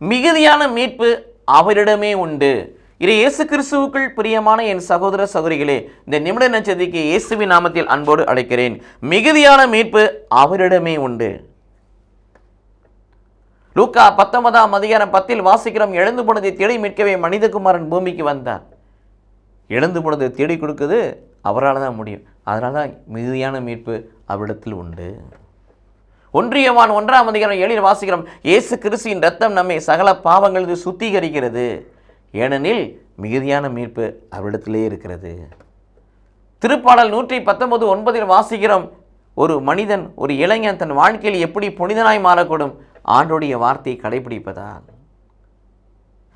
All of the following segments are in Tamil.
மிகுதியான மீட்பு அவரிடமே உண்டு. இது இயேசு கிறிஸ்துவுக்குள் பிரியமான என் சகோதர சகோதரிகளே, இந்த நிமிட நட்சத்திரக்கு இயேசுவின் நாமத்தில் அன்போடு அழைக்கிறேன். மிகுதியான மீட்பு அவரிடமே உண்டு. லூக்கா 19:10 வாசிக்கிறோம். எழுந்து போனதை தேடி மீட்கவே மனிதகுமாரன் பூமிக்கு வந்தார். எழுந்து போனதை தேடி கொடுக்குது அவரால் தான் முடியும். அதனால தான் மிகுதியான மீட்பு அவரிடத்தில் உண்டு. 1 யோவான் 1:7 வாசிக்கிறோம். இயேசு கிறிஸ்துவின் இரத்தம் நம்மை சகல பாவங்களுக்கு சுத்திகரிக்கிறது, ஏனெனில் மிகுதியான மீட்பு அவரிடத்திலே இருக்கிறது. திருப்பாடல் 119:9 வாசிக்கிறோம். ஒரு மனிதன், ஒரு இளைஞன் தன் வாழ்க்கையில் எப்படி புனிதனாய் மாறக்கூடும்? ஆண்டுடைய வார்த்தையை கடைபிடிப்பதால்.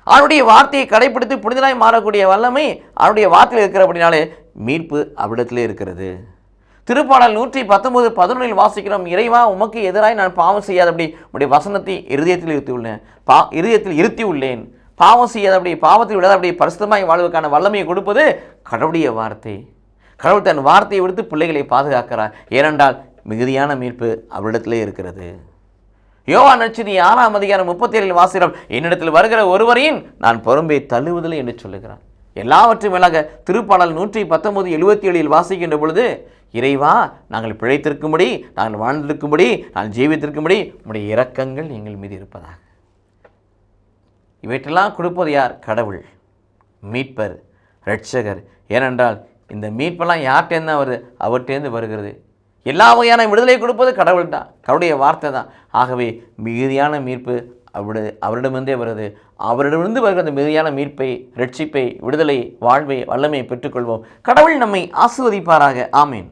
அவருடைய வார்த்தையை கடைபிடித்து புனிதனாய் மாறக்கூடிய வல்லமை அவருடைய வார்த்தையில் இருக்கிறபடினாலே மீட்பு அவரிடத்திலே இருக்கிறது. திருப்பாடல் 119:11 வாசிக்கிறோம். இறைவா, உமக்கு எதிராய் நான் பாவம் செய்யாதபடி உடைய வசனத்தை இருதயத்தில் இருத்தி உள்ளேன். பாவம் செய்யாதபடி, பாவத்தில் விடாதபடி பரிசுத்தமாய் வாழ்வதற்கான வல்லமையை கொடுப்பது கடவுளுடைய வார்த்தை. கடவுள் தன் வார்த்தையை விடுத்து பிள்ளைகளை பாதுகாக்கிறார். ஏனென்றால் மிகுதியான மீட்பு அவரிடத்திலே இருக்கிறது. யோவான் நற்செய்தி 6:37 வாசிக்கிறோம். என்னிடத்தில் வருகிற ஒருவரையும் நான் பொறும்பை தள்ளுவதில்லை என்று சொல்லுகிறார். எல்லாவற்றும் மேலாக திருப்பாடல் 119:77 வாசிக்கின்ற பொழுது, இறைவா, நாங்கள் பிழைத்திருக்கும்படி, நாங்கள் வாழ்ந்திருக்கும்படி, நாங்கள் ஜீவித்திருக்கும்படி உம்முடைய இரக்கங்கள் எங்கள் மீது இருப்பதாக. இவற்றெல்லாம் கொடுப்பது யார்? கடவுள், மீட்பர், இரட்சகர். ஏனென்றால் இந்த மீட்பெல்லாம் யார்கிட்டேருந்து தான் வருது? அவர்கிட்டேருந்து வருகிறது. எல்லா வகையான விடுதலை கொடுப்பது கடவுள் தான், கடவுளுடைய வார்த்தை தான். ஆகவே மிகுதியான மீட்பு அவரிடமிருந்தே வருது. அவரிடமிருந்து வருகிற அந்த மிகுதியான மீட்பை, இரட்சிப்பை, விடுதலை, வாழ்வை, வல்லமையை பெற்றுக்கொள்வோம். கடவுள் நம்மை ஆசீர்வதிப்பாராக. ஆமீன்.